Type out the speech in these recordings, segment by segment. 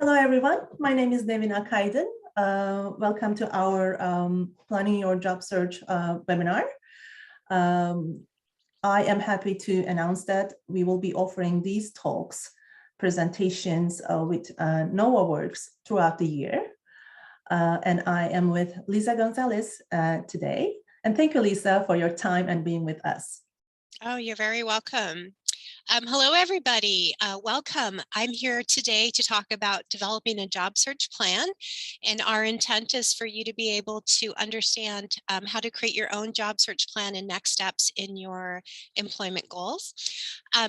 Hello, everyone. My name is Nevina Kaydın. Welcome to our Planning Your Job Search webinar. I am happy to announce that we will be offering these talks, presentations with NOVAworks throughout the year. And I am with Lisa Gonzalez today. And thank you, Lisa, for your time and being with us. Oh, you're very welcome. Hello, everybody. Welcome. I'm here today to talk about developing a job search plan. And our intent is for you to be able to understand how to create your own job search plan and next steps in your employment goals.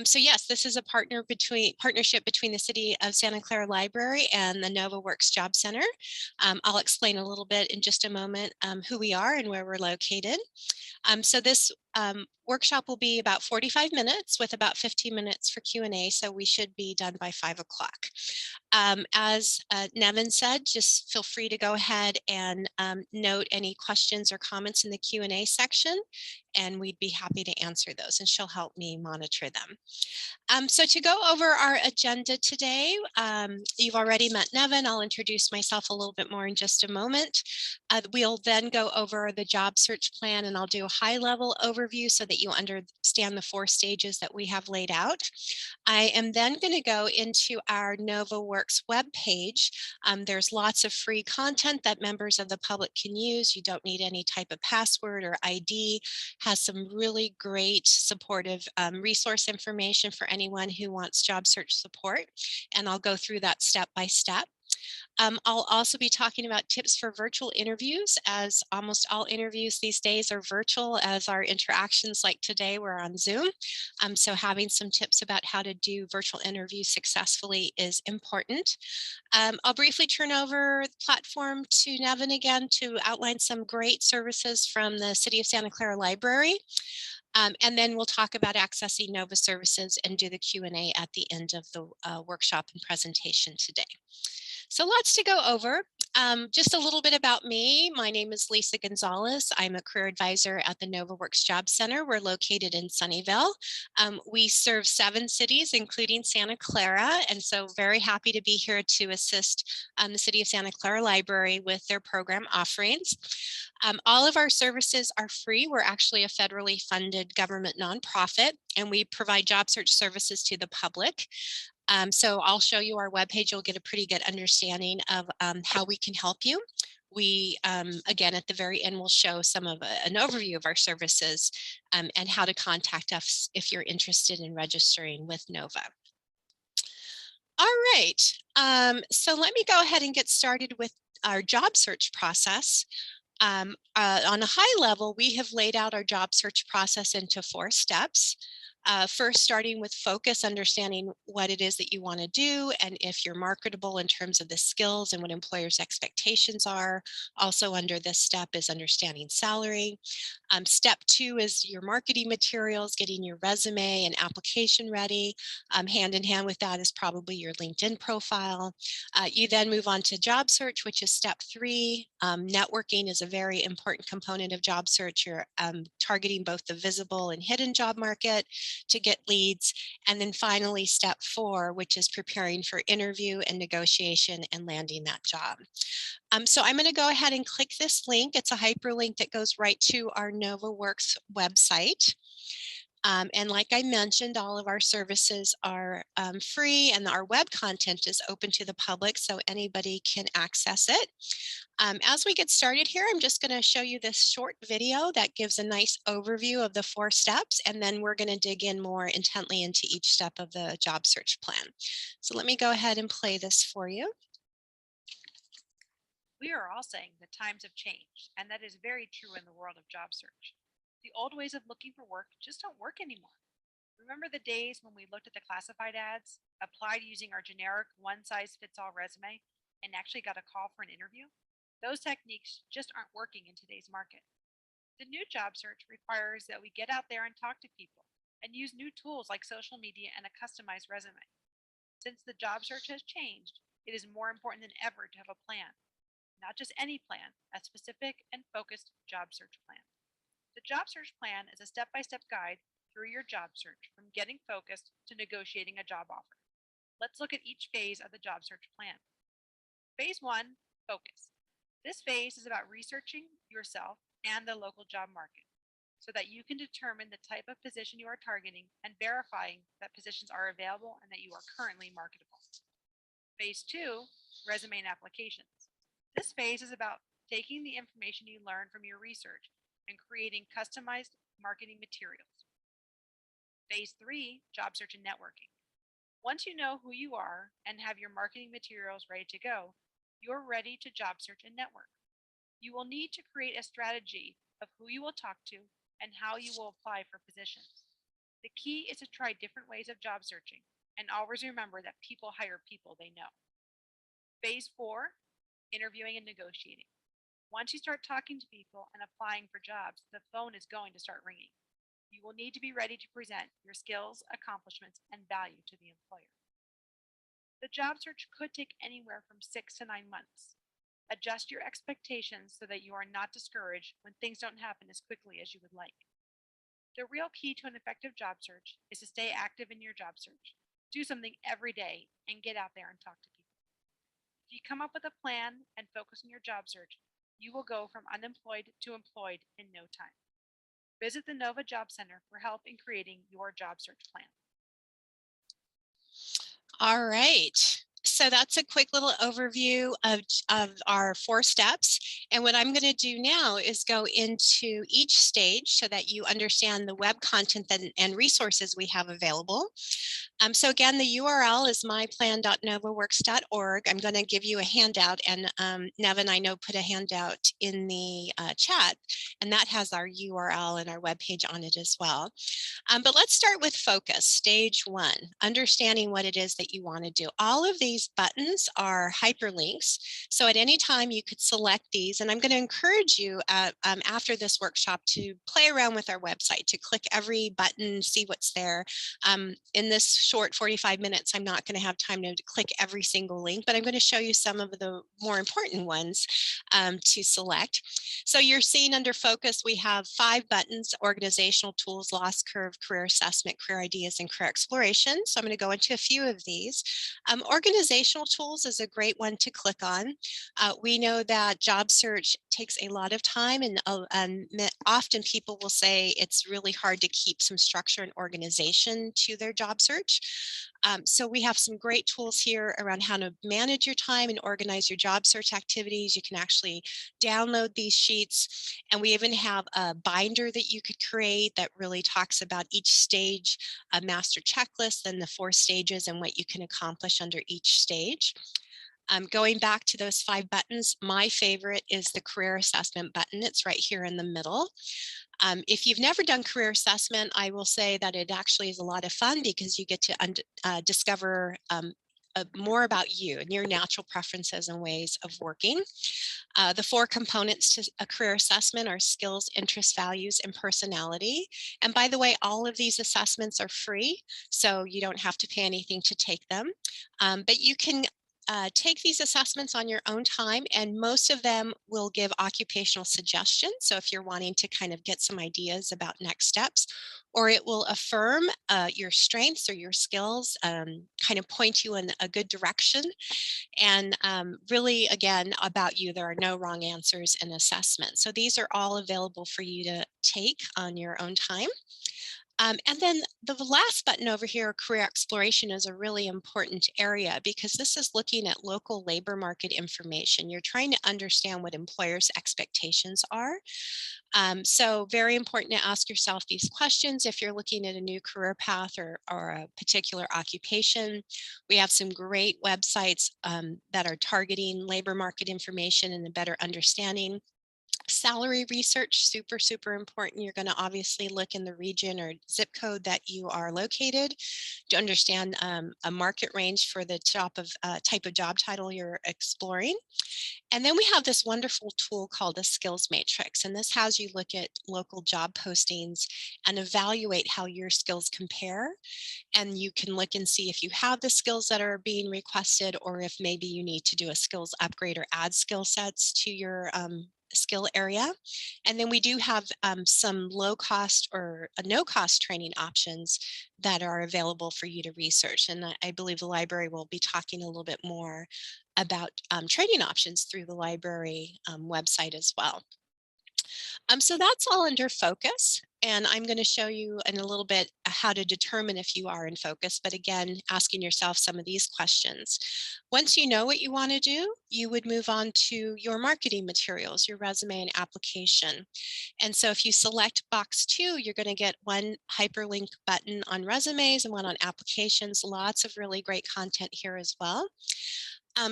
So yes, this is a partnership between the City of Santa Clara Library and the NOVAworks Job Center. I'll explain a little bit in just a moment who we are and where we're located. So this workshop will be about 45 minutes with about 15 minutes for Q&A, so we should be done by 5 o'clock. As Nevin said, just feel free to go ahead and note any questions or comments in the Q&A section, and we'd be happy to answer those, and she'll help me monitor them. So to go over our agenda today, you've already met Nevin. I'll introduce myself a little bit more in just a moment. We'll then go over the job search plan, and I'll do a high-level overview so that you understand the 4 stages that we have laid out. I am then going to go into our NOVAworks webpage. There's lots of free content that members of the public can use. You don't need any type of password or ID. Has some really great supportive resource information for anyone who wants job search support, and I'll go through that step by step. I'll also be talking about tips for virtual interviews, as almost all interviews these days are virtual, as our interactions like today were on Zoom. So having some tips about how to do virtual interviews successfully is important. I'll briefly turn over the platform to Nevin again to outline some great services from the City of Santa Clara Library. And then we'll talk about accessing NOVA services and do the Q&A at the end of the workshop and presentation today. So lots to go over. Just a little bit about me. My name is Lisa Gonzalez. I'm a career advisor at the NOVAworks Job Center. We're located in Sunnyvale. We serve 7 cities, including Santa Clara, and so very happy to be here to assist the City of Santa Clara Library with their program offerings. All of our services are free. We're actually a federally funded government nonprofit, and we provide job search services to the public. So I'll show you our webpage. You'll get a pretty good understanding of how we can help you. We, again, at the very end, will show some of an overview of our services and how to contact us if you're interested in registering with NOVA. All right, so let me go ahead and get started with our job search process. On a high level, we have laid out our job search process into 4 steps. First, starting with focus, understanding what it is that you want to do and if you're marketable in terms of the skills and what employers' expectations are. Also under this step is understanding salary. Step 2 is your marketing materials, getting your resume and application ready. Hand in hand with that is probably your LinkedIn profile. You then move on to job search, which is step 3. Networking is a very important component of job search. You're targeting both the visible and hidden job market to get leads. And then finally, step 4, which is preparing for interview and negotiation and landing that job. So I'm going to go ahead and click this link. It's a hyperlink that goes right to our NOVAworks website. And like I mentioned, all of our services are free, and our web content is open to the public, so anybody can access it. As we get started here, I'm just going to show you this short video that gives a nice overview of the 4 steps, and then we're going to dig in more intently into each step of the job search plan. So let me go ahead and play this for you. We are all saying that times have changed, and that is very true in the world of job search. The old ways of looking for work just don't work anymore. Remember the days when we looked at the classified ads, applied using our generic one-size-fits-all resume, and actually got a call for an interview? Those techniques just aren't working in today's market. The new job search requires that we get out there and talk to people and use new tools like social media and a customized resume. Since the job search has changed, it is more important than ever to have a plan. Not just any plan, a specific and focused job search plan. The job search plan is a step-by-step guide through your job search from getting focused to negotiating a job offer. Let's look at each phase of the job search plan. Phase 1, focus. This phase is about researching yourself and the local job market so that you can determine the type of position you are targeting and verifying that positions are available and that you are currently marketable. Phase 2, resume and applications. This phase is about taking the information you learned from your research and creating customized marketing materials. Phase 3, job search and networking. Once you know who you are and have your marketing materials ready to go, you're ready to job search and network. You will need to create a strategy of who you will talk to and how you will apply for positions. The key is to try different ways of job searching and always remember that people hire people they know. Phase 4, interviewing and negotiating. Once you start talking to people and applying for jobs, the phone is going to start ringing. You will need to be ready to present your skills, accomplishments, and value to the employer. The job search could take anywhere from 6 to 9 months. Adjust your expectations so that you are not discouraged when things don't happen as quickly as you would like. The real key to an effective job search is to stay active in your job search. Do something every day and get out there and talk to people. If you come up with a plan and focus on your job search, you will go from unemployed to employed in no time. Visit the NOVA Job Center for help in creating your job search plan. All right. So that's a quick little overview of our 4 steps. And what I'm going to do now is go into each stage so that you understand the web content and resources we have available. So again, the URL is myplan.novaworks.org. I'm going to give you a handout, and Nevin, I know, put a handout in the chat, and that has our URL and our webpage on it as well. But let's start with focus, stage 1, understanding what it is that you want to do. All of these buttons are hyperlinks. So at any time you could select these, and I'm going to encourage you after this workshop to play around with our website, to click every button, see what's there. In this short 45 minutes, I'm not going to have time to click every single link, but I'm going to show you some of the more important ones to select. So you're seeing under focus, we have 5 buttons: organizational tools, loss curve, career assessment, career ideas, and career exploration. So I'm going to go into a few of these. Organizational tools is a great one to click on. We know that job search takes a lot of time, and often people will say it's really hard to keep some structure and organization to their job search. So we have some great tools here around how to manage your time and organize your job search activities. You can actually download these sheets, and we even have a binder that you could create that really talks about each stage, a master checklist, and the 4 stages and what you can accomplish under each stage. Going back to those 5 buttons, my favorite is the career assessment button. It's right here in the middle. If you've never done career assessment, I will say that it actually is a lot of fun because you get to discover more about you and your natural preferences and ways of working. The 4 components to a career assessment are skills, interests, values, and personality. And by the way, all of these assessments are free, so you don't have to pay anything to take them. But you can take these assessments on your own time, and most of them will give occupational suggestions. So if you're wanting to kind of get some ideas about next steps, or it will affirm your strengths or your skills, kind of point you in a good direction. And really, again, about you, there are no wrong answers in assessment. So these are all available for you to take on your own time. And then the last button over here, career exploration, is a really important area because this is looking at local labor market information. You're trying to understand what employers' expectations are. So very important to ask yourself these questions if you're looking at a new career path or a particular occupation. We have some great websites that are targeting labor market information and a better understanding. Salary research, super, super important. You're going to obviously look in the region or zip code that you are located to understand a market range for the type of job title you're exploring. And then we have this wonderful tool called a skills matrix. And this has you look at local job postings and evaluate how your skills compare. And you can look and see if you have the skills that are being requested, or if maybe you need to do a skills upgrade or add skill sets to your skill area. And then we do have some low cost or no cost training options that are available for you to research. And I believe the library will be talking a little bit more about training options through the library website as well. So that's all under focus. And I'm going to show you in a little bit how to determine if you are in focus, but again, asking yourself some of these questions. Once you know what you want to do, you would move on to your marketing materials, your resume and application. And so if you select box 2, you're going to get one hyperlink button on resumes and one on applications. Lots of really great content here as well.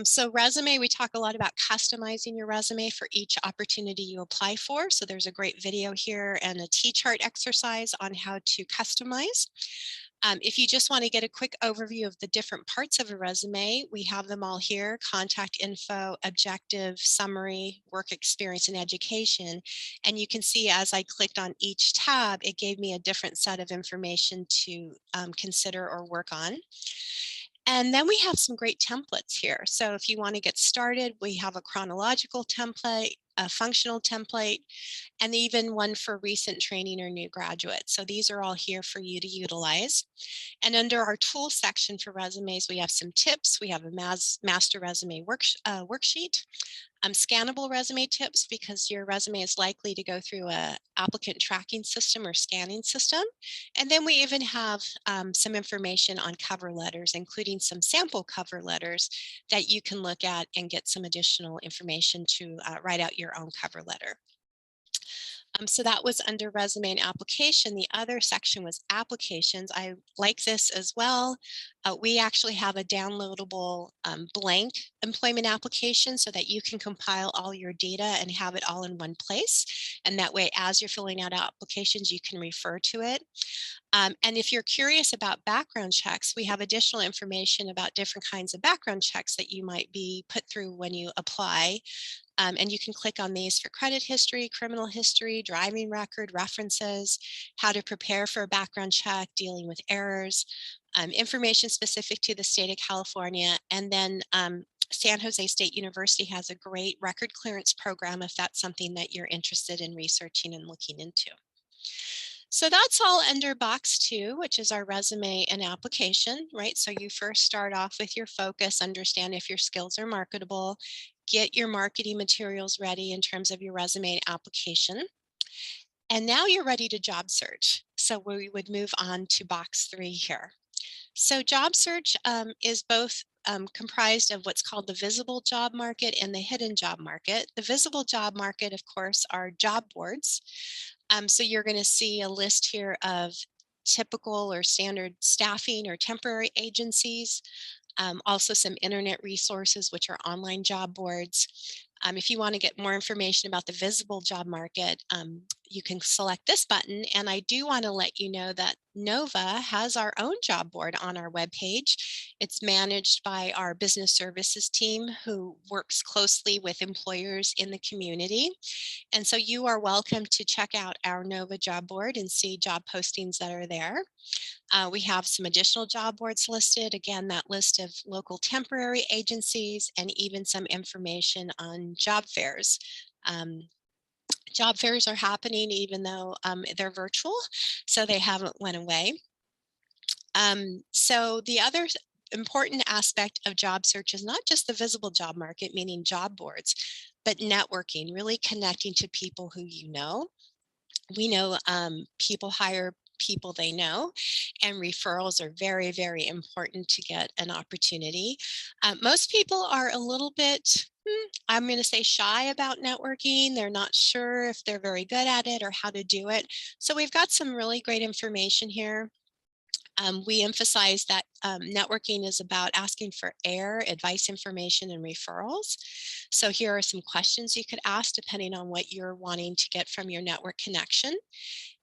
So resume, we talk a lot about customizing your resume for each opportunity you apply for. So there's a great video here and a T-chart exercise on how to customize. If you just want to get a quick overview of the different parts of a resume, we have them all here: contact info, objective, summary, work experience, and education. And you can see as I clicked on each tab, it gave me a different set of information to consider or work on. And then we have some great templates here. So if you want to get started, we have a chronological template, a functional template, and even one for recent training or new graduates. So these are all here for you to utilize. And under our tools section for resumes, we have some tips. We have a master resume worksheet. Scannable resume tips, because your resume is likely to go through a applicant tracking system or scanning system. And then we even have some information on cover letters, including some sample cover letters that you can look at and get some additional information to write out your own cover letter. So that was under resume and application. The other section was applications. I like this as well. We actually have a downloadable blank employment application so that you can compile all your data and have it all in one place. And that way, as you're filling out applications, you can refer to it. And if you're curious about background checks, we have additional information about different kinds of background checks that you might be put through when you apply. And you can click on these for credit history, criminal history, driving record, references, how to prepare for a background check, dealing with errors, information specific to the state of California. And then San Jose State University has a great record clearance program if that's something that you're interested in researching and looking into. So that's all under box 2, which is our resume and application, right? So you first start off with your focus, understand if your skills are marketable, get your marketing materials ready in terms of your resume and application. And now you're ready to job search. So we would move on to box 3 here. So job search is both comprised of what's called the visible job market and the hidden job market. The visible job market, of course, are job boards. So you're going to see a list here of typical or standard staffing or temporary agencies. Also some internet resources, which are online job boards. If you want to get more information about the visible job market, you can select this button. And I do want to let you know that NOVA has our own job board on our webpage. It's managed by our business services team who works closely with employers in the community. And so you are welcome to check out our NOVA job board and see job postings that are there. We have some additional job boards listed. Again, that list of local temporary agencies and even some information on job fairs. Job fairs are happening even though they're virtual, so they haven't went away. So the other important aspect of job search is not just the visible job market, meaning job boards, but networking, really connecting to people who you know. We know people hire people they know, and referrals are very, very important to get an opportunity. Most people are a little bit, I'm going to say, shy about networking. They're not sure if they're very good at it or how to do it. So we've got some really great information here. We emphasize that networking is about asking for advice, information, and referrals. So here are some questions you could ask depending on what you're wanting to get from your network connection.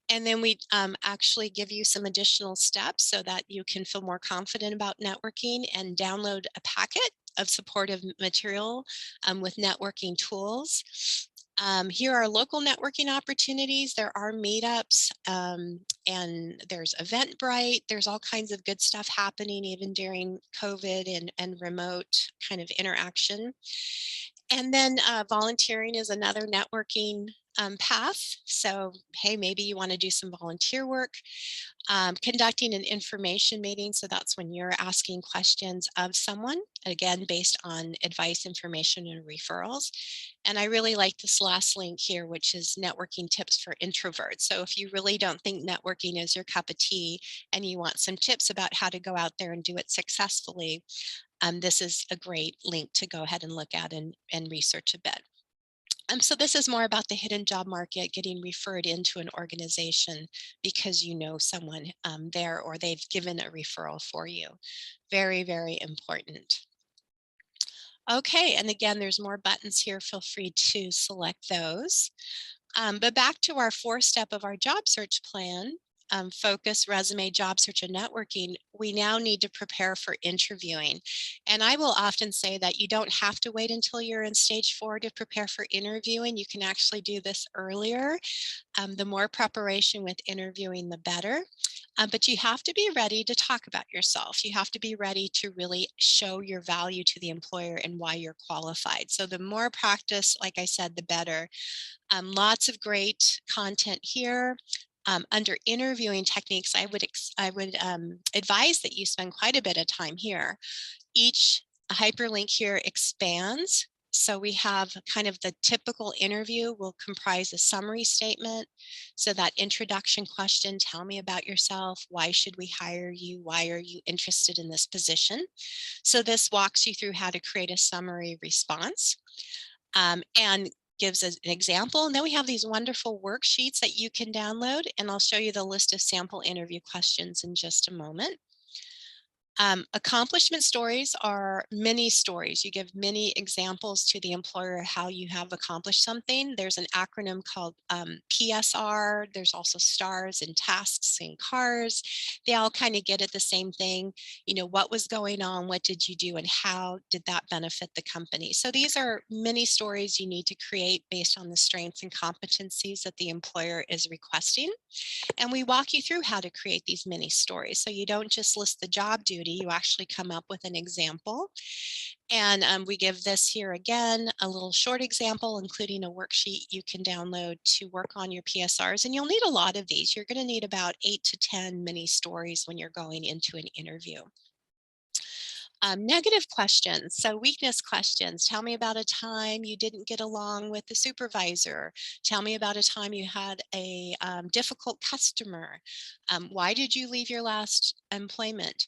And then we actually give you some additional steps so that you can feel more confident about networking and download a packet of supportive material with networking tools. Here are local networking opportunities. There are meetups and there's Eventbrite. There's all kinds of good stuff happening even during COVID and remote kind of interaction. And then volunteering is another networking path. So, hey, maybe you want to do some volunteer work. Conducting an information meeting. So that's when you're asking questions of someone, again, based on advice, information, and referrals. And I really like this last link here, which is networking tips for introverts. So if you really don't think networking is your cup of tea and you want some tips about how to go out there and do it successfully, this is a great link to go ahead and look at and research a bit. So this is more about the hidden job market, getting referred into an organization because you know someone there or they've given a referral for you. Very, very important. Okay, and again, there's more buttons here. Feel free to select those. But back to our 4-step of our job search plan, focus, resume, job search, and networking, we now need to prepare for interviewing. And I will often say that you don't have to wait until you're in stage 4 to prepare for interviewing. You can actually do this earlier. The more preparation with interviewing, the better. But you have to be ready to talk about yourself. You have to be ready to really show your value to the employer and why you're qualified. So the more practice, like I said, the better. Lots of great content here. Under interviewing techniques, I would advise that you spend quite a bit of time here. Each hyperlink here expands. So we have kind of the typical interview will comprise a summary statement. So that introduction question, tell me about yourself. Why should we hire you? Why are you interested in this position? So this walks you through how to create a summary response. And gives us an example. And then we have these wonderful worksheets that you can download, and I'll show you the list of sample interview questions in just a moment. Accomplishment stories are mini stories. You give many examples to the employer how you have accomplished something. There's an acronym called PSR. There's also stars and tasks and cars. They all kind of get at the same thing. You know, what was going on? What did you do? And how did that benefit the company? So these are mini stories you need to create based on the strengths and competencies that the employer is requesting. And we walk you through how to create these mini stories. So you don't just list the job duty, you actually come up with an example. And we give this here again, a little short example, including a worksheet you can download to work on your PSRs. And you'll need a lot of these. You're going to need about 8 to 10 mini stories when you're going into an interview. Negative questions, so weakness questions. Tell me about a time you didn't get along with the supervisor. Tell me about a time you had a difficult customer. Why did you leave your last employment?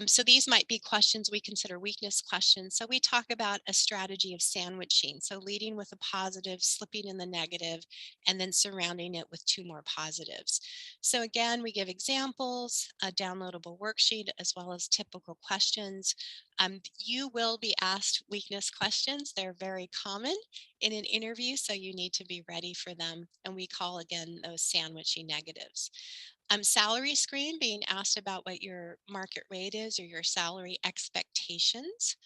So these might be questions we consider weakness questions. So we talk about a strategy of sandwiching. So leading with a positive, slipping in the negative, and then surrounding it with 2 more positives. So again, we give examples, a downloadable worksheet, as well as typical questions. You will be asked weakness questions. They're very common in an interview, so you need to be ready for them. And we call, again, those sandwichy negatives. Salary screen, being asked about what your market rate is or your salary expectations.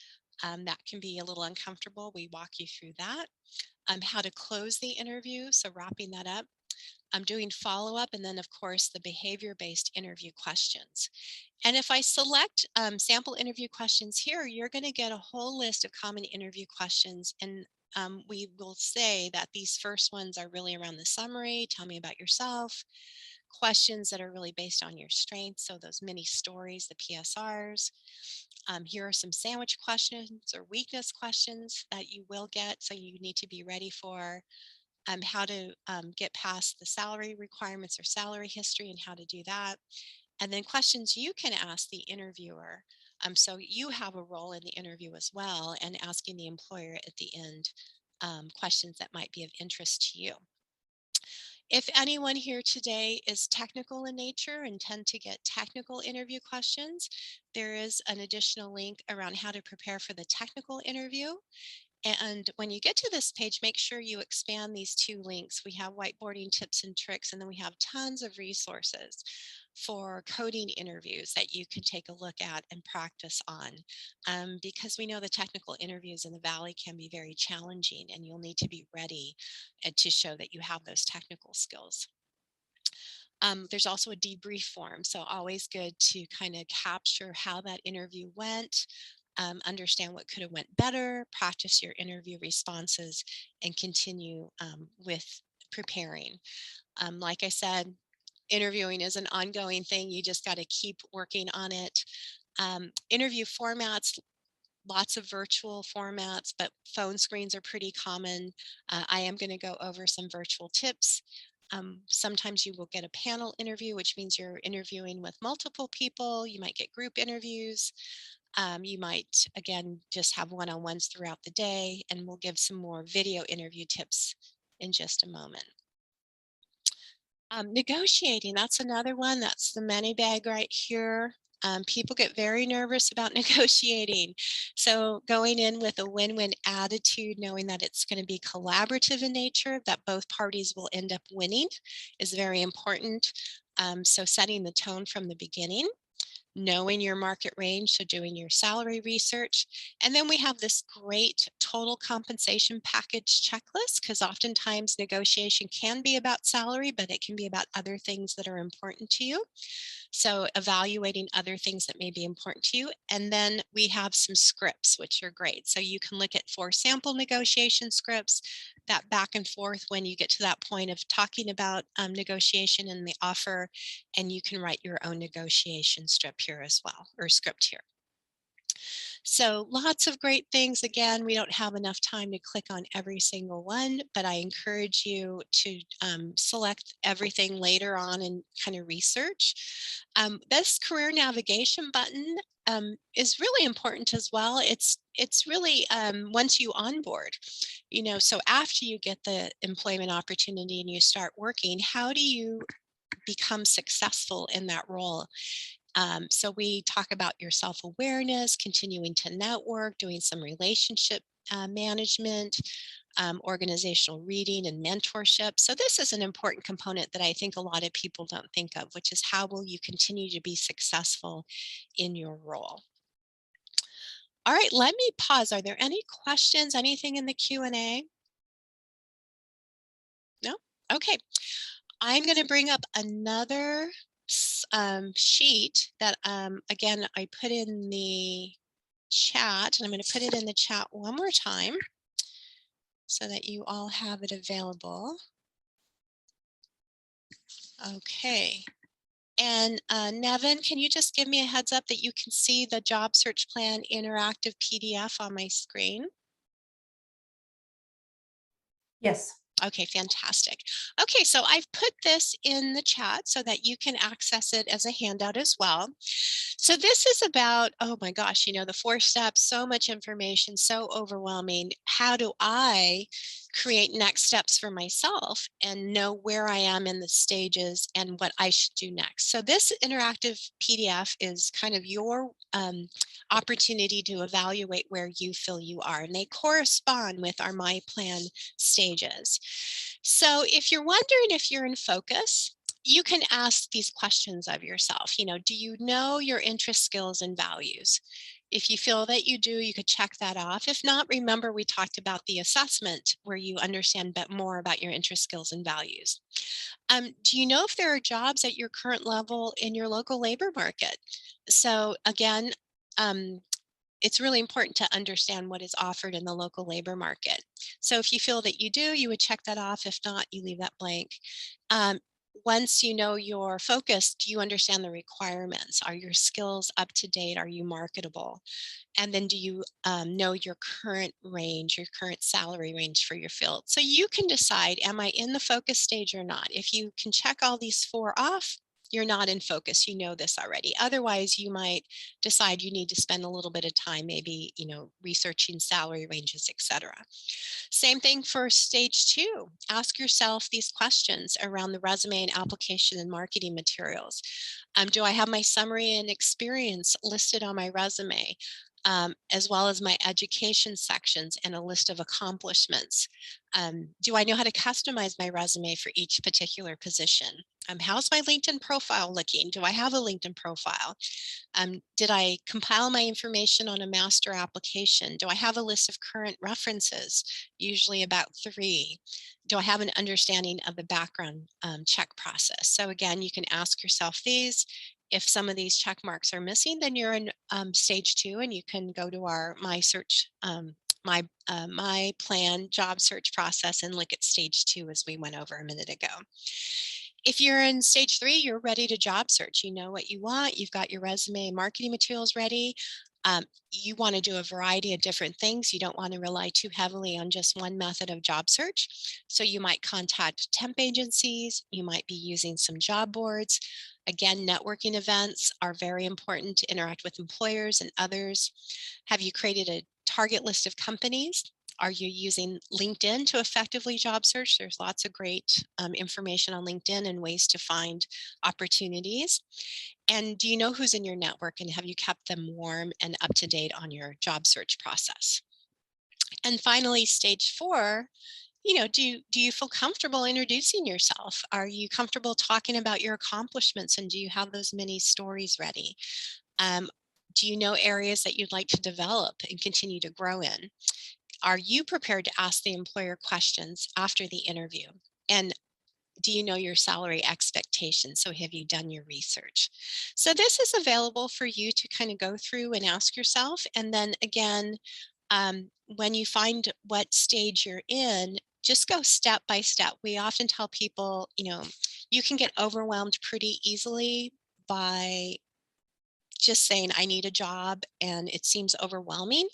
That can be a little uncomfortable. We walk you through that. How to close the interview, so wrapping that up. I'm doing follow-up, and then of course the behavior-based interview questions. And if I select sample interview questions here, you're going to get a whole list of common interview questions. And we will say that these first ones are really around the summary, tell me about yourself, questions that are really based on your strengths, so those mini stories, the PSRs. Here are some sandwich questions or weakness questions that you will get, so you need to be ready for how to get past the salary requirements or salary history and how to do that. And then questions you can ask the interviewer. So you have a role in the interview as well, and asking the employer at the end questions that might be of interest to you. If anyone here today is technical in nature and tend to get technical interview questions, there is an additional link around how to prepare for the technical interview. And when you get to this page, make sure you expand these 2 links. We have whiteboarding tips and tricks, and then we have tons of resources for coding interviews that you can take a look at and practice on. Because we know the technical interviews in the Valley can be very challenging, and you'll need to be ready to show that you have those technical skills. There's also a debrief form, so always good to kind of capture how that interview went, understand what could have went better, practice your interview responses, and continue with preparing. Like I said, interviewing is an ongoing thing. You just got to keep working on it. Interview formats, lots of virtual formats, but phone screens are pretty common. I am going to go over some virtual tips. Sometimes you will get a panel interview, which means you're interviewing with multiple people. You might get group interviews. You might, again, just have one-on-ones throughout the day, and we'll give some more video interview tips in just a moment. Negotiating, that's another one. That's the money bag right here. People get very nervous about negotiating. So going in with a win-win attitude, knowing that it's going to be collaborative in nature, that both parties will end up winning, is very important. So setting the tone from the beginning, knowing your market range, so doing your salary research. And then we have this great total compensation package checklist, because oftentimes negotiation can be about salary, but it can be about other things that are important to you. So evaluating other things that may be important to you. And then we have some scripts, which are great. So you can look at 4 sample negotiation scripts, that back and forth when you get to that point of talking about negotiation and the offer, and you can write your own negotiation strip here as well, or script here. So lots of great things. Again, we don't have enough time to click on every single one, but I encourage you to select everything later on and kind of research. This career navigation button is really important as well. It's really once you onboard, you know, so after you get the employment opportunity and you start working, how do you become successful in that role? So we talk about your self-awareness, continuing to network, doing some relationship management, organizational reading and mentorship. So this is an important component that I think a lot of people don't think of, which is how will you continue to be successful in your role? All right, let me pause. Are there any questions, anything in the Q&A? No? Okay. I'm going to bring up another sheet that, again, I put in the chat, and I'm going to put it in the chat one more time so that you all have it available. Okay. And Nevin, can you just give me a heads up that you can see the job search plan interactive PDF on my screen? Yes. Okay, fantastic. Okay, so I've put this in the chat so that you can access it as a handout as well. So this is about, oh my gosh, you know, the 4 steps, so much information, so overwhelming. How do I create next steps for myself and know where I am in the stages and what I should do next? So this interactive PDF is kind of your opportunity to evaluate where you feel you are, and they correspond with our My Plan stages. So if you're wondering if you're in focus, you can ask these questions of yourself. You know, do you know your interests, skills, and values? If you feel that you do, you could check that off. If not, remember we talked about the assessment where you understand a bit more about your interests, skills, and values. Do you know if there are jobs at your current level in your local labor market? So again, it's really important to understand what is offered in the local labor market. So if you feel that you do, you would check that off. If not, you leave that blank. Once you know your focus, do you understand the requirements? Are your skills up to date? Are you marketable? And then do you know your current range, your current salary range for your field? So you can decide, am I in the focus stage or not? If you can check all these 4 off, you're not in focus. You know this already. Otherwise, you might decide you need to spend a little bit of time, maybe, you know, researching salary ranges, etc. Same thing for stage 2. Ask yourself these questions around the resume and application and marketing materials. Do I have my summary and experience listed on my resume? As well as my education sections and a list of accomplishments. Do I know how to customize my resume for each particular position? How's my LinkedIn profile looking? Do I have a LinkedIn profile? Did I compile my information on a master application? Do I have a list of current references? Usually about 3. Do I have an understanding of the background check process? So again, you can ask yourself these. If some of these check marks are missing, then you're in stage 2, and you can go to our My my plan job search process and look at stage 2 as we went over a minute ago. If you're in stage 3, you're ready to job search. You know what you want. You've got your resume and marketing materials ready. You want to do a variety of different things. You don't want to rely too heavily on just one method of job search. So you might contact temp agencies. You might be using some job boards. Again, networking events are very important to interact with employers and others. Have you created a target list of companies? Are you using LinkedIn to effectively job search? There's lots of great information on LinkedIn and ways to find opportunities. And do you know who's in your network, and have you kept them warm and up to date on your job search process? And finally, stage 4, do you feel comfortable introducing yourself? Are you comfortable talking about your accomplishments, and do you have those mini stories ready? Do you know areas that you'd like to develop and continue to grow in? Are you prepared to ask the employer questions after the interview? And do you know your salary expectations? So have you done your research? So this is available for you to kind of go through and ask yourself. And then again, when you find what stage you're in, just go step by step. We often tell people, you can get overwhelmed pretty easily by just saying, I need a job, and it seems overwhelming.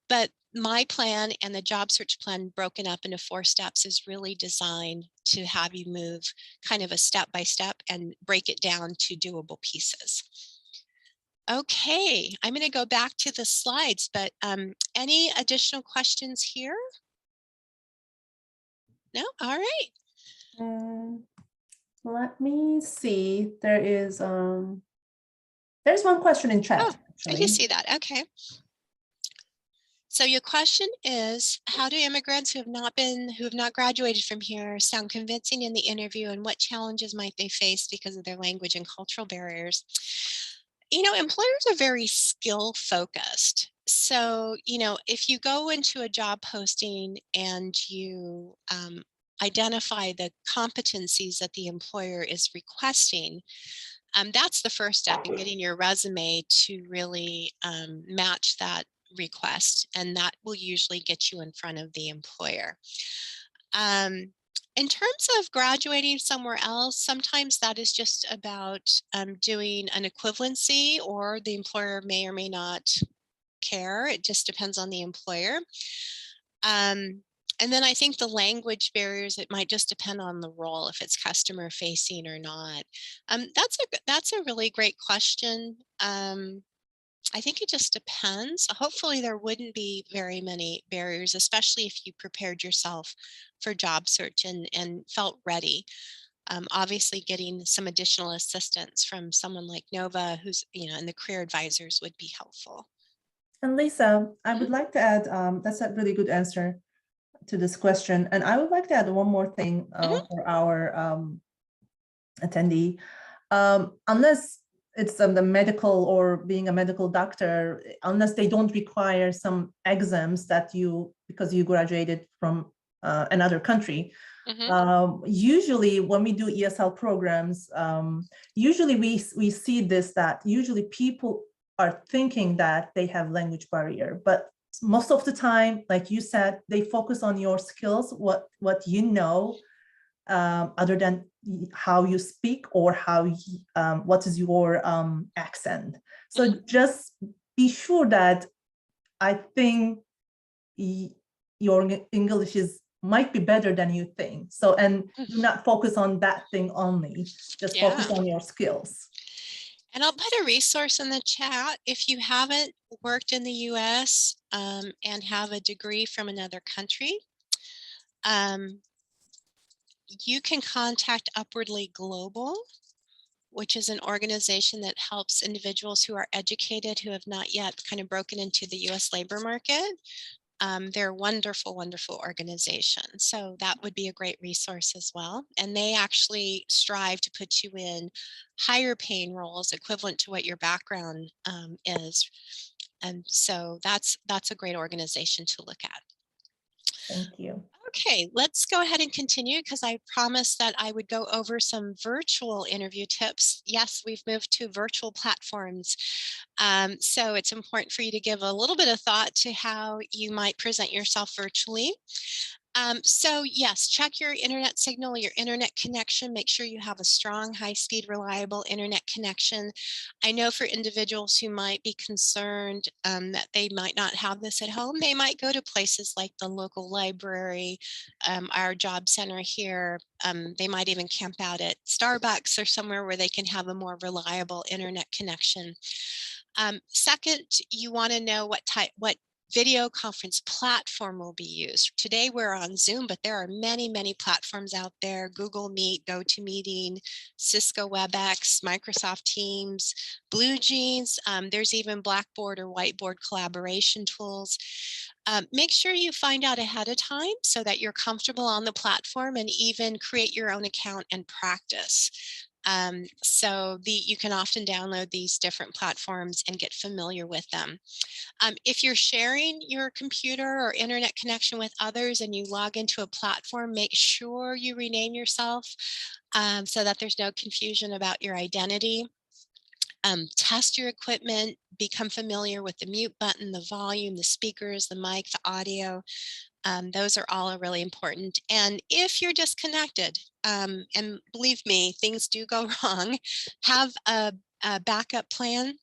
But my plan and the job search plan broken up into 4 steps is really designed to have you move kind of a step by step and break it down to doable pieces. Okay, I'm going to go back to the slides, but any additional questions here? No? All right. Let me see. There's one question in chat. Oh, I do see that. Okay. So your question is, how do immigrants who have not graduated from here sound convincing in the interview, and what challenges might they face because of their language and cultural barriers? Employers are very skill focused. So, if you go into a job posting and you identify the competencies that the employer is requesting, that's the first step in getting your resume to really match that request, and that will usually get you in front of the employer. In terms of graduating somewhere else, sometimes that is just about doing an equivalency, or the employer may or may not care. It just depends on the employer. And then I think the language barriers, it might just depend on the role, if it's customer facing or not. That's a really great question. I think it just depends. Hopefully there wouldn't be very many barriers, especially if you prepared yourself for job search and felt ready. Obviously getting some additional assistance from someone like Nova, who's, and the career advisors would be helpful. And Lisa, I would like to add, that's a really good answer to this question. And I would like to add one more thing for our attendee. Unless it's the medical or being a medical doctor, unless they don't require some exams that because you graduated from another country. Usually when we do ESL programs, usually we see this, that usually people are thinking that they have language barrier, but most of the time, like you said, they focus on your skills, what other than how you speak or what is your accent. So just be sure that I think your English might be better than you think. So, and do not focus on that thing only, just focus on your skills. And I'll put a resource in the chat. If you haven't worked in the US and have a degree from another country, you can contact Upwardly Global, which is an organization that helps individuals who are educated who have not yet kind of broken into the US labor market. They're a wonderful, wonderful organization. So that would be a great resource as well. And they actually strive to put you in higher paying roles equivalent to what your background is. And so that's a great organization to look at. Thank you. Okay, let's go ahead and continue because I promised that I would go over some virtual interview tips. Yes, we've moved to virtual platforms. So it's important for you to give a little bit of thought to how you might present yourself virtually. So yes, check your internet signal, your internet connection. Make sure you have a strong, high-speed, reliable internet connection. I know for individuals who might be concerned that they might not have this at home, they might go to places like the local library, our job center here. They might even camp out at Starbucks or somewhere where they can have a more reliable internet connection. Second, you want to know what video conference platform will be used. Today we're on Zoom, but there are many, many platforms out there: Google Meet, GoToMeeting, Cisco WebEx, Microsoft Teams, BlueJeans. There's even Blackboard or whiteboard collaboration tools. Make sure you find out ahead of time so that you're comfortable on the platform, and even create your own account and practice. You can often download these different platforms and get familiar with them. If you're sharing your computer or internet connection with others and you log into a platform, make sure you rename yourself so that there's no confusion about your identity. Test your equipment, become familiar with the mute button, the volume, the speakers, the mic, the audio. Those are all really important. And if you're disconnected, and believe me, things do go wrong, have a backup plan.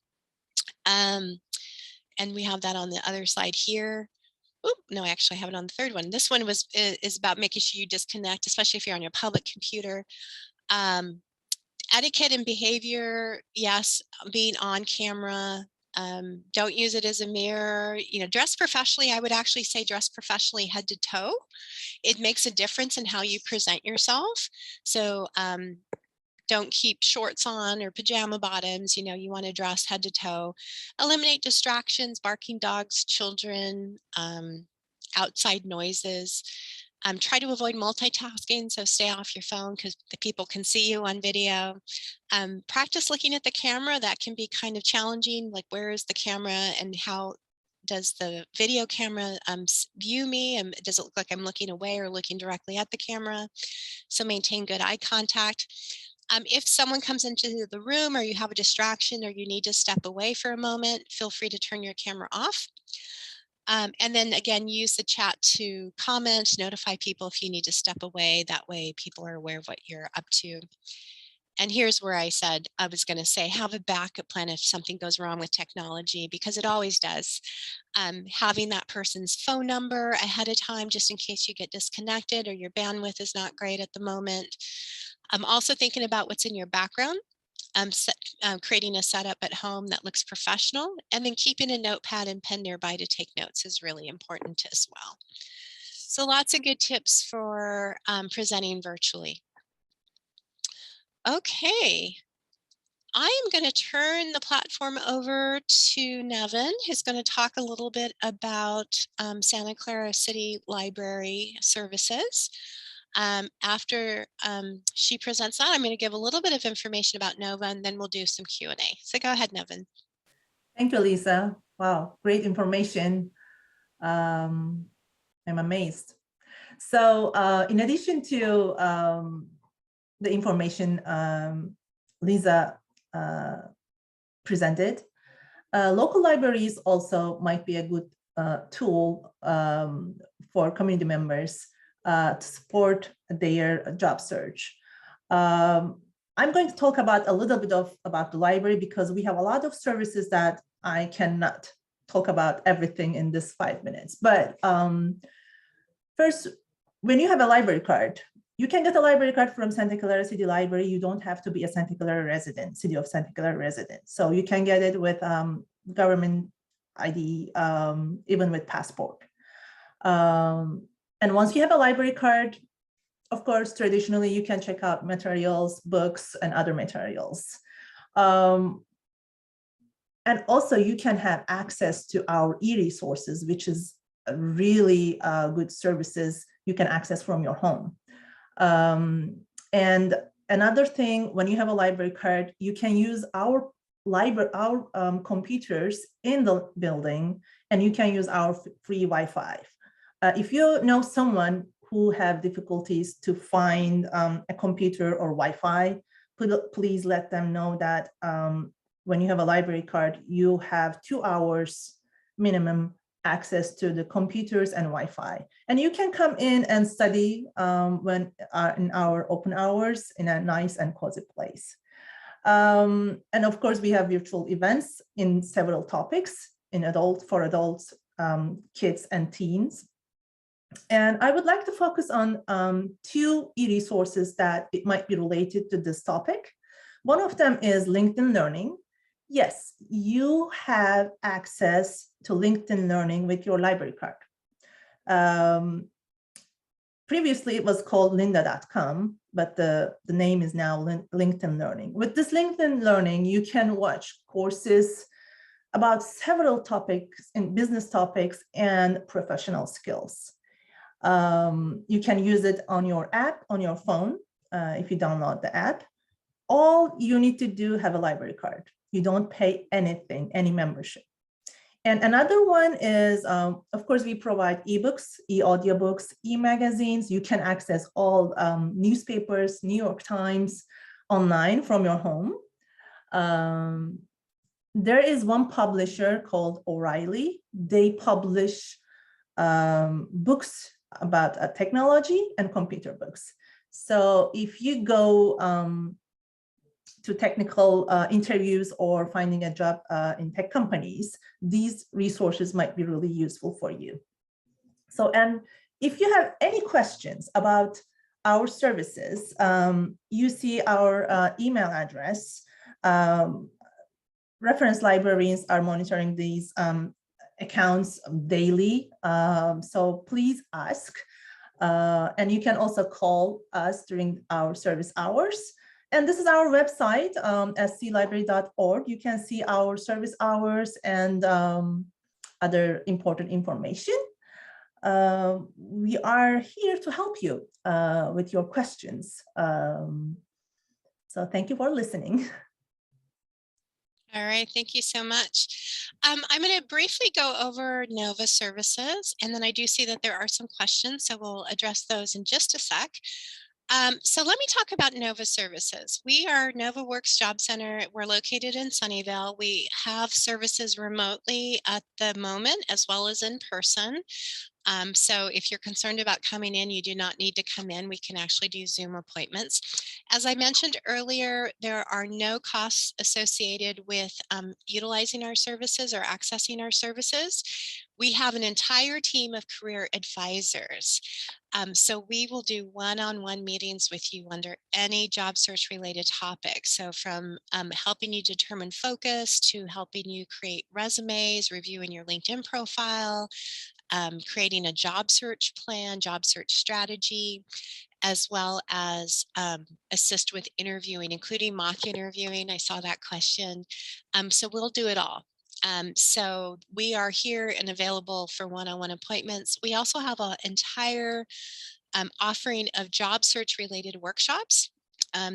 And we have that on the other side here. Oh, no, I actually have it on the third one. This one is about making sure you disconnect, especially if you're on your public computer. Etiquette and behavior, yes, being on camera. Don't use it as a mirror. Dress professionally. I would actually say dress professionally head to toe. It makes a difference in how you present yourself. So don't keep shorts on or pajama bottoms. You want to dress head to toe. Eliminate distractions, barking dogs, children, outside noises. Try to avoid multitasking, so stay off your phone because the people can see you on video. Practice looking at the camera. That can be kind of challenging, like where is the camera and how does the video camera view me? Does it look like I'm looking away or looking directly at the camera? So maintain good eye contact. If someone comes into the room or you have a distraction or you need to step away for a moment, feel free to turn your camera off. And then again, use the chat to comment, notify people if you need to step away. That way people are aware of what you're up to. And here's where I said I was going to say, have a backup plan if something goes wrong with technology, because it always does. Having that person's phone number ahead of time, just in case you get disconnected or your bandwidth is not great at the moment. Also thinking about what's in your background. Creating a setup at home that looks professional, and then keeping a notepad and pen nearby to take notes is really important as well. So lots of good tips for presenting virtually. Okay, I am going to turn the platform over to Nevin, who's going to talk a little bit about Santa Clara City Library services. After she presents that, I'm going to give a little bit of information about NOVA, and then we'll do some Q&A. So go ahead, Nevin. Thank you, Lisa. Wow, great information. I'm amazed. So in addition to the information Lisa presented, local libraries also might be a good tool for community members to support their job search. I'm going to talk about a little bit about the library because we have a lot of services that I cannot talk about everything in this 5 minutes. But first, when you have a library card, you can get a library card from Santa Clara City Library. You don't have to be a Santa Clara resident, City of Santa Clara resident. So you can get it with government ID, even with passport. And once you have a library card, of course, traditionally, you can check out materials, books, and other materials. And also, you can have access to our e-resources, which is a really good services you can access from your home. And another thing, when you have a library card, you can use our computers in the building, and you can use our free Wi-Fi. If you know someone who have difficulties to find a computer or Wi-Fi, please let them know that when you have a library card, you have 2 hours minimum access to the computers and Wi-Fi. And you can come in and study in our open hours in a nice and cozy place. And of course, we have virtual events in several topics for adults, kids, and teens. And I would like to focus on 2 e-resources that it might be related to this topic. One of them is LinkedIn Learning. Yes, you have access to LinkedIn Learning with your library card. Previously, it was called lynda.com, but the name is now LinkedIn Learning. With this LinkedIn Learning, you can watch courses about several topics in business topics and professional skills. You can use it on your app, on your phone, if you download the app. All you need to do have a library card. You don't pay anything, any membership. And another one is, of course, we provide ebooks, e-audiobooks, e-magazines. You can access all newspapers, New York Times, online from your home. There is one publisher called O'Reilly. They publish books about technology and computer books. So if you go to technical interviews or finding a job in tech companies, these resources might be really useful for you. So, and if you have any questions about our services, you see our email address. Reference librarians are monitoring these accounts daily, so please ask. And you can also call us during our service hours. And this is our website, sclibrary.org. You can see our service hours and other important information. We are here to help you with your questions. So thank you for listening. All right, thank you so much. I'm going to briefly go over NOVA services, and then I do see that there are some questions, so we'll address those in just a sec. So let me talk about NOVA services. We are NOVAworks Job Center. We're located in Sunnyvale. We have services remotely at the moment as well as in person. So if you're concerned about coming in, you do not need to come in. We can actually do Zoom appointments. As I mentioned earlier, there are no costs associated with utilizing our services or accessing our services. We have an entire team of career advisors. So we will do one-on-one meetings with you under any job search related topic. So from helping you determine focus to helping you create resumes, reviewing your LinkedIn profile, creating a job search plan, job search strategy, as well as assist with interviewing, including mock interviewing. I saw that question. So we'll do it all. So we are here and available for one-on-one appointments. We also have an entire offering of job search related workshops.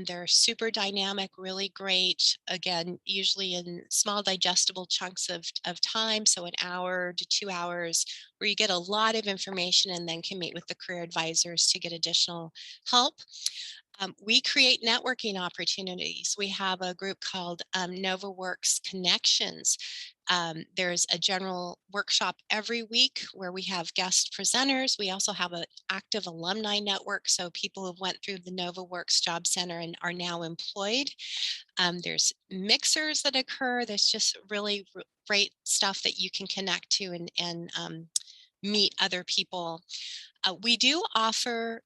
They're super dynamic, really great. Again, usually in small digestible chunks of time. So an hour to 2 hours where you get a lot of information and then can meet with the career advisors to get additional help. We create networking opportunities. We have a group called NOVAworks Connections. There's a general workshop every week where we have guest presenters. We also have an active alumni network. So people who went through the NOVAworks Job Center and are now employed. There's mixers that occur. There's just really great stuff that you can connect to and meet other people. We do offer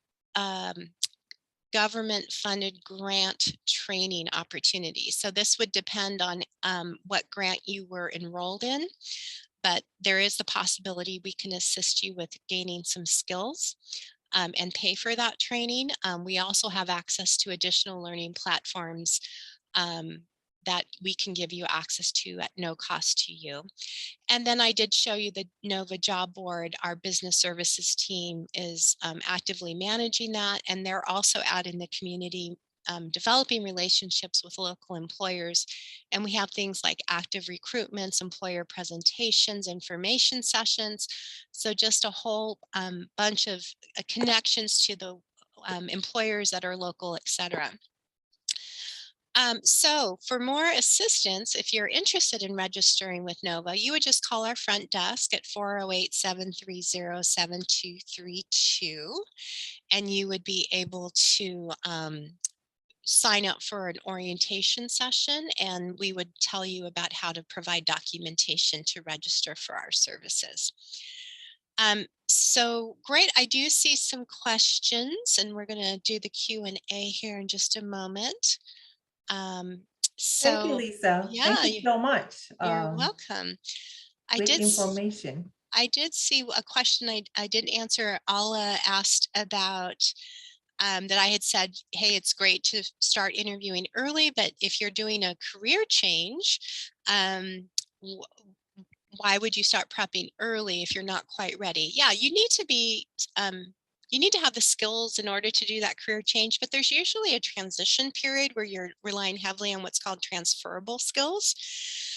government-funded grant training opportunities. So this would depend on what grant you were enrolled in, but there is the possibility we can assist you with gaining some skills and pay for that training. We also have access to additional learning platforms that we can give you access to at no cost to you. And then I did show you the NOVA job board. Our business services team is actively managing that, and they're also out in the community developing relationships with local employers. And we have things like active recruitments, employer presentations, information sessions. So just a whole bunch of connections to the employers that are local, etc. So for more assistance, if you're interested in registering with NOVA, you would just call our front desk at 408-730-7232, and you would be able to sign up for an orientation session, and we would tell you about how to provide documentation to register for our services. So great, I do see some questions, and we're going to do the Q&A here in just a moment. Thank you, Lisa. Yeah, Thank you so much. You're welcome. Great information. I did see a question I didn't answer. Alla asked about that I had said, hey, it's great to start interviewing early, but if you're doing a career change, why would you start prepping early if you're not quite ready? Yeah, you need to be you need to have the skills in order to do that career change, but there's usually a transition period where you're relying heavily on what's called transferable skills.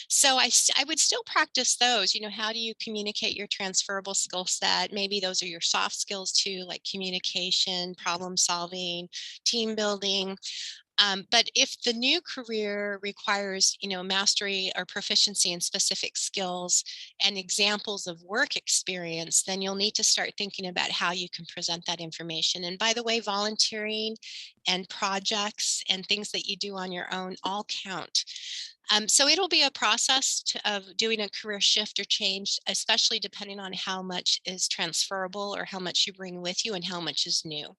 So I would still practice those. You know, how do you communicate your transferable skill set? Maybe those are your soft skills too, like communication, problem solving, team building. But if the new career requires, you know, mastery or proficiency in specific skills and examples of work experience, then you'll need to start thinking about how you can present that information. And by the way, volunteering and projects and things that you do on your own all count. So it'll be a process of doing a career shift or change, especially depending on how much is transferable or how much you bring with you and how much is new.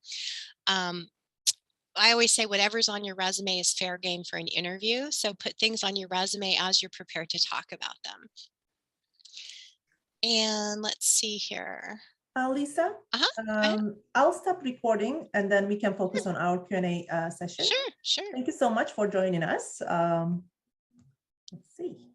I always say whatever's on your resume is fair game for an interview. So put things on your resume as you're prepared to talk about them. And let's see here. Lisa, I'll stop recording and then we can focus on our Q&A session. Sure. Thank you so much for joining us. Let's see.